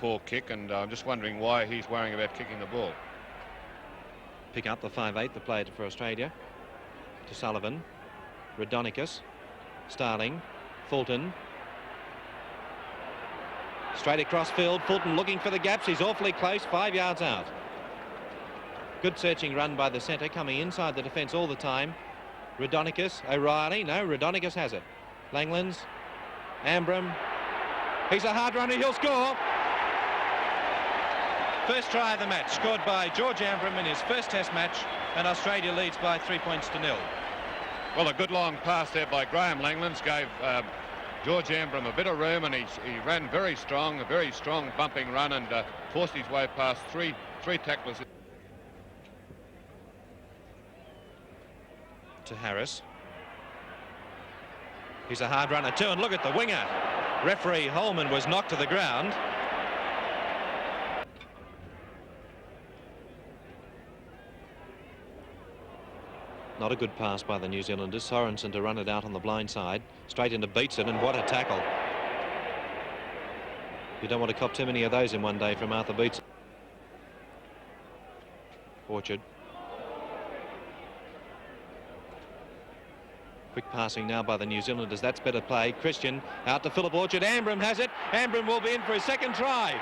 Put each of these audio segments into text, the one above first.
Poor kick, and I'm just wondering why he's worrying about kicking the ball. Pick up the 5'8", the player for Australia. To Sullivan. Rhodonicus. Starling. Fulton. Straight across field. Fulton looking for the gaps. He's awfully close. 5 yards out. Good searching run by the centre, coming inside the defence all the time. Rhodonicus. O'Reilly. No, Rhodonicus has it. Langlands. Amram. He's a hard runner. He'll score. First try of the match, scored by George Amram in his first Test match, and Australia leads by 3 points to 0. Well, a good long pass there by Graham Langlands gave George Amram a bit of room, and he ran very strong, a very strong bumping run, and forced his way past three tacklers. To Harris. He's a hard runner too, and look at the winger. Referee Holman was knocked to the ground. Not a good pass by the New Zealanders. Sorensen to run it out on the blind side. Straight into Beatson, and what a tackle. You don't want to cop too many of those in one day from Arthur Beatson. Orchard. Quick passing now by the New Zealanders. That's better play. Christian out to Philip Orchard. Amram has it. Amram will be in for his second try.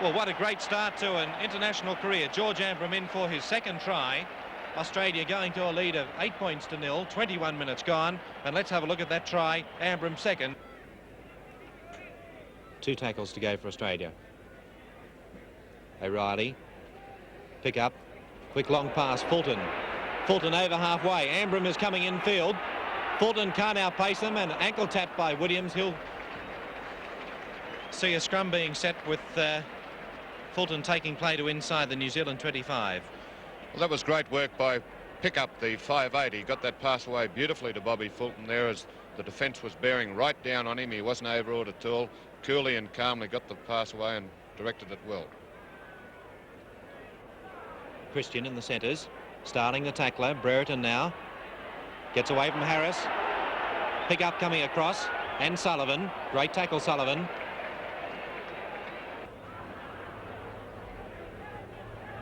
Well, what a great start to an international career. George Amram in for his second try. Australia going to a lead of 8 points to 0. 21 minutes gone. And let's have a look at that try. Amram second. 2 tackles to go for Australia. O'Reilly. Pick up. Quick long pass. Fulton. Fulton over halfway. Amram is coming in field. Fulton can't outpace them, and ankle tap by Williams. He'll see a scrum being set with Fulton taking play to inside the New Zealand 25. Well, that was great work by Pickup, the 5'8". He got that pass away beautifully to Bobby Fulton there as the defence was bearing right down on him. He wasn't overawed at all. Coolly and calmly got the pass away and directed it well. Christian in the centres. Starting the tackler. Brereton now. Gets away from Harris. Pickup coming across. And Sullivan. Great tackle, Sullivan.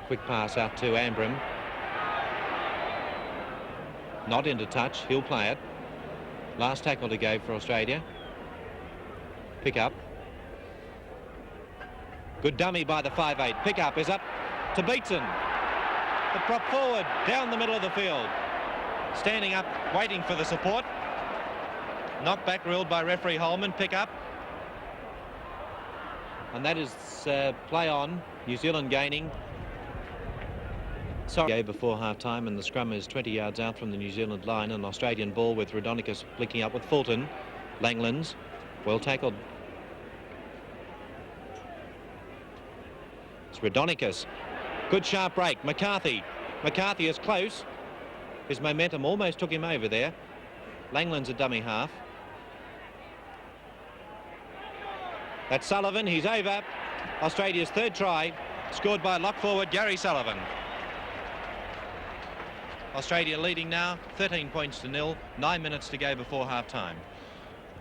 Quick pass out to Amram. Not into touch. He'll play it. Last tackle to go for Australia. Pick up. Good dummy by the 5'8". Pick up is up to Beatson. The prop forward down the middle of the field. Standing up, waiting for the support. Knocked back, ruled by referee Holman. Pick up. And that is play on. New Zealand gaining. Sorry, before half-time, and the scrum is 20 yards out from the New Zealand line. An Australian ball with Rhodonicus flicking up with Fulton. Langlands, well tackled. It's Rhodonicus. Good sharp break. McCarthy. McCarthy is close. His momentum almost took him over there. Langland's a dummy half. That's Sullivan. He's over. Australia's third try, scored by lock forward Gary Sullivan. Australia leading now 13 points to 0. 9 minutes to go before half time.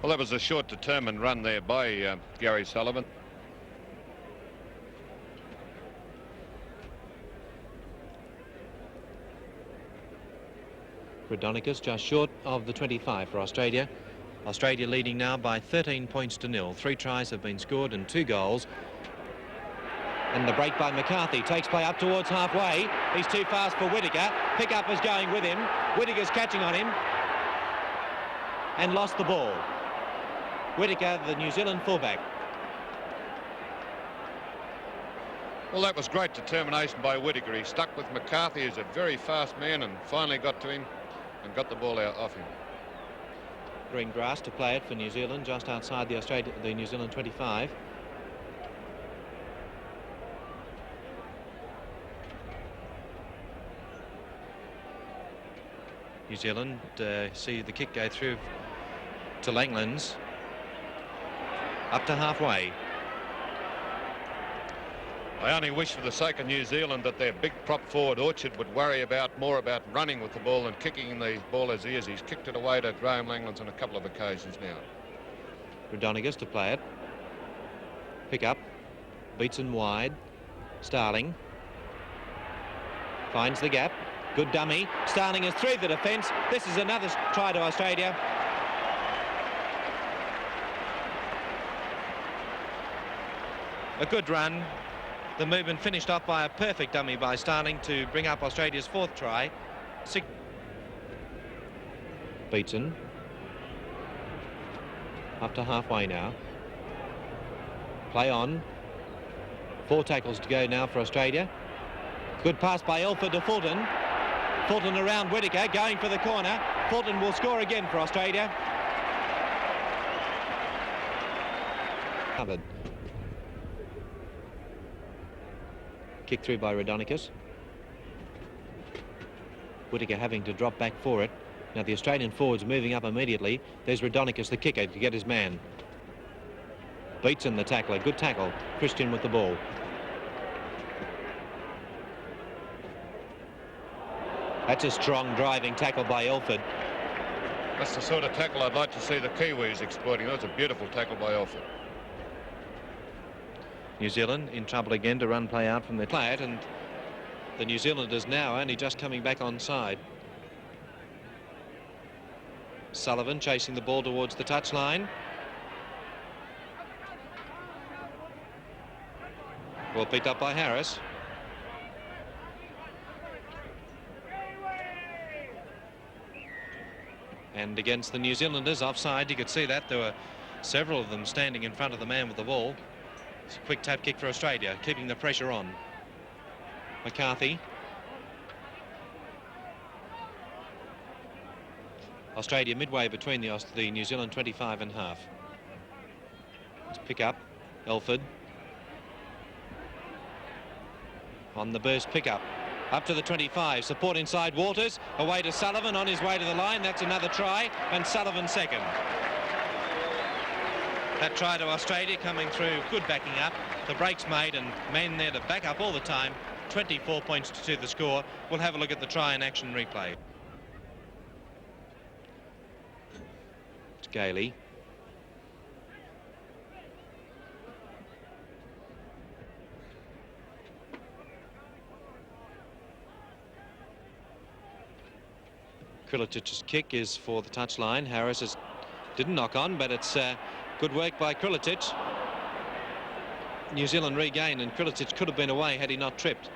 Well, that was a short, determined run there by Gary Sullivan. Rhodonicus just short of the 25 for Australia. Australia leading now by 13 points to 0. 3 tries have been scored and 2 goals. And the break by McCarthy takes play up towards halfway. He's too fast for Whittaker. Pickup is going with him. Whittaker's catching on him and lost the ball. Whittaker, the New Zealand fullback. Well, that was great determination by Whittaker. He stuck with McCarthy, who's a very fast man, and finally got to him and got the ball out off him. Green grass to play it for New Zealand, just outside the New Zealand 25. New Zealand see the kick go through to Langlands. Up to halfway. I only wish for the sake of New Zealand that their big prop forward Orchard would worry more about running with the ball than kicking the ball as he is. He's kicked it away to Graham Langlands on a couple of occasions now. Rhodonicus to play it. Pick up. Beatson wide. Starling. Finds the gap. Good dummy. Starling is through the defence. This is another try to Australia. A good run. The movement finished off by a perfect dummy by Starling to bring up Australia's 4th try. Beatson. Up to halfway now. Play on. 4 tackles to go now for Australia. Good pass by Elford to Fulton. Fulton around Whittaker, going for the corner. Fulton will score again for Australia. Covered. Kick through by Rodonicus. Whittaker having to drop back for it. Now the Australian forwards moving up immediately. There's Rodonicus, the kicker, to get his man. Beatson, the tackler. Good tackle. Christian with the ball. That's a strong driving tackle by Elford. That's the sort of tackle I'd like to see the Kiwis exploiting. That was a beautiful tackle by Elford. New Zealand in trouble again to run play out from the play it, and the New Zealanders now only just coming back on side. Sullivan chasing the ball towards the touchline. Well picked up by Harris. And against the New Zealanders, offside, you could see that. There were several of them standing in front of the man with the ball. It's a quick tap kick for Australia, keeping the pressure on. McCarthy. Australia midway between the New Zealand 25 and half. Let's pick up. Elford. On the burst pickup. Up to the 25, support inside Walters, away to Sullivan on his way to the line. That's another try, and Sullivan second. That try to Australia coming through, good backing up. The break's made and men there to back up all the time. 24 points to the score. We'll have a look at the try and action replay. It's Gailey. Krilatic's kick is for the touchline. Harris didn't knock on, but it's good work by Krilatic. New Zealand regain, and Krilatic could have been away had he not tripped.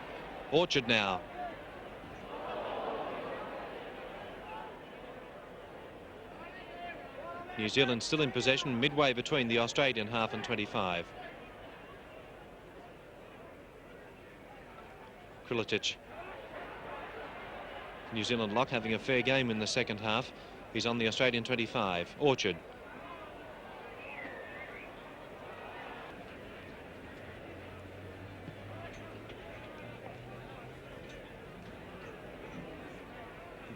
Orchard now. New Zealand still in possession, midway between the Australian half and 25. Krilatic. New Zealand lock having a fair game in the second half. He's on the Australian 25. Orchard.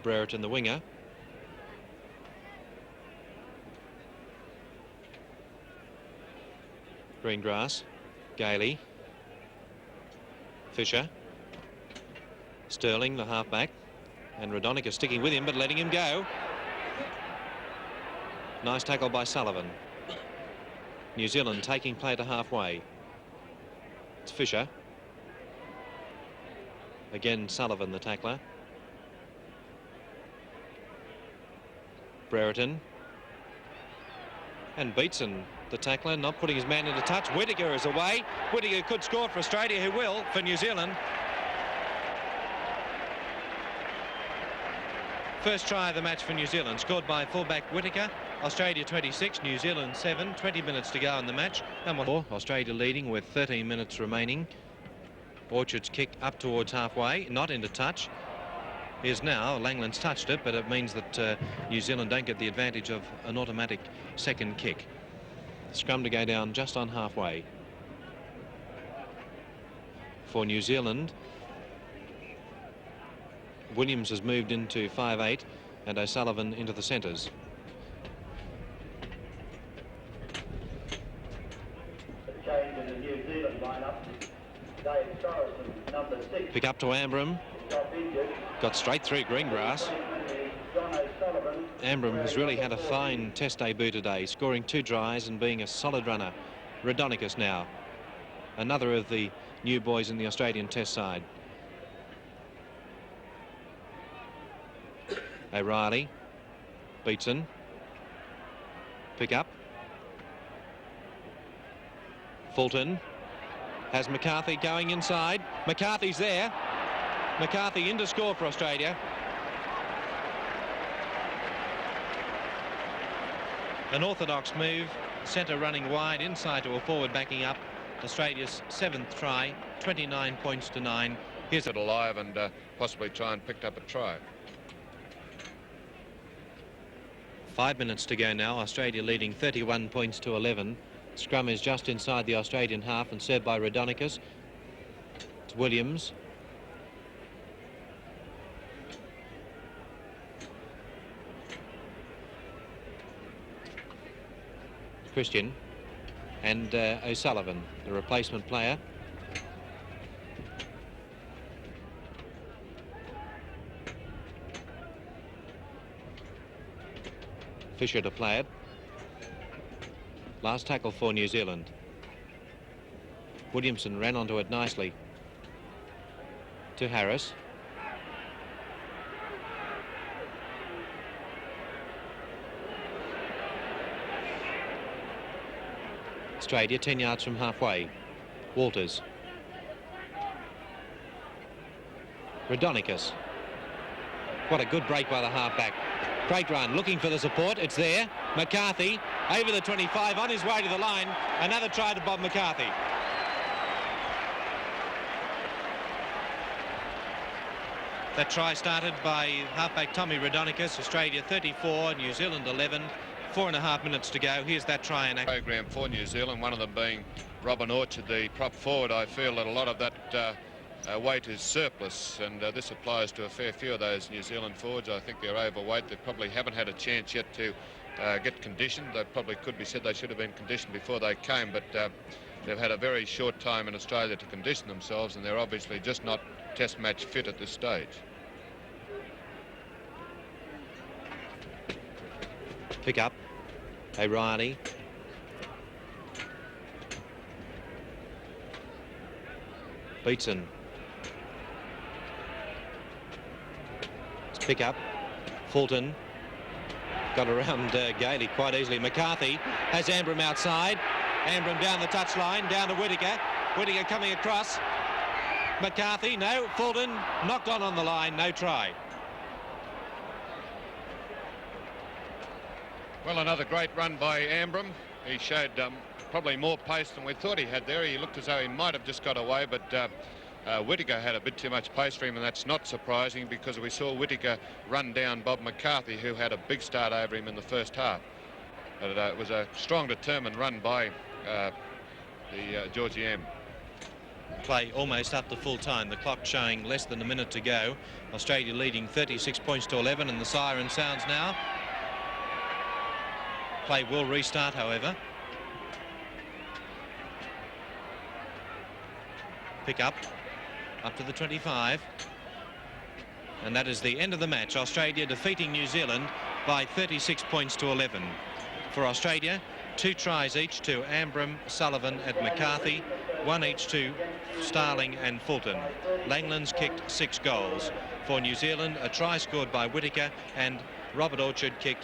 Brereton, the winger. Greengrass. Gailey. Fisher. Sterling, the halfback. And Rodonicus sticking with him, but letting him go. Nice tackle by Sullivan. New Zealand taking play to halfway. It's Fisher. Again, Sullivan, the tackler. Brereton. And Beatson, the tackler, not putting his man into touch. Whittaker is away. Whittaker could score for Australia, who will for New Zealand. First try of the match for New Zealand, scored by fullback Whittaker. Australia 26, New Zealand 7. 20 minutes to go in the match. And Australia leading with 13 minutes remaining. Orchard's kick up towards halfway, not into touch. Is now, Langland's touched it, but it means that New Zealand don't get the advantage of an automatic second kick. Scrum to go down just on halfway. For New Zealand, Williams has moved into 5'8", and O'Sullivan into the centres. Pick up to Amram. Got straight through Greengrass. Amram has really had a fine test debut today, scoring 2 tries and being a solid runner. Rodonicus now. another of the new boys in the Australian Test side. O'Reilly, Beatson, pick up. Fulton has McCarthy going inside. McCarthy's there. McCarthy in to score for Australia. An orthodox move, centre running wide, inside to a forward backing up. Australia's 7th try, 29 points to 9. Here's it alive and possibly try and pick up a try. 5 minutes to go now. Australia leading 31 points to 11. Scrum is just inside the Australian half and served by Rodonicus. It's Williams. Christian and O'Sullivan, the replacement player. Fisher to play it. Last tackle for New Zealand. Williamson ran onto it nicely. To Harris. Australia 10 yards from halfway. Walters. Rodonicus. What a good break by the halfback. Great run, looking for the support. It's there. McCarthy over the 25, on his way to the line. Another try to Bob McCarthy. That try started by halfback Tommy Rodonicus. Australia 34, New Zealand 11. 4.5 minutes to go. Here's that try in action. Program for New Zealand, one of them being Robin Orchard, the prop forward. I feel that a lot of that weight is surplus, and this applies to a fair few of those New Zealand forwards. I think they're overweight. They probably haven't had a chance yet to get conditioned. They probably could be said they should have been conditioned before they came, but they've had a very short time in Australia to condition themselves, and they're obviously just not test match fit at this stage. Pick up. O'Reilly. Beatson. Let's pick up. Fulton. Got around Gailey quite easily. McCarthy has Amram outside. Amram down the touchline, down to Whittaker. Whittaker coming across. McCarthy, no. Fulton knocked on the line, no try. Well, another great run by Amram. He showed probably more pace than we thought he had there. He looked as though he might have just got away, but Whittaker had a bit too much pace for him, and that's not surprising because we saw Whittaker run down Bob McCarthy, who had a big start over him in the first half. But it was a strong, determined run by the Georgie M. Play almost up to full time. The clock showing less than a minute to go. Australia leading 36 points to 11, and the siren sounds now. Play will restart, however. Pick up to the 25. And that is the end of the match. Australia defeating New Zealand by 36 points to 11. For Australia, 2 tries each to Amram, Sullivan and McCarthy, 1 each to Starling and Fulton. Langland's kicked 6 goals. For New Zealand, a try scored by Whittaker and Robert Orchard kicked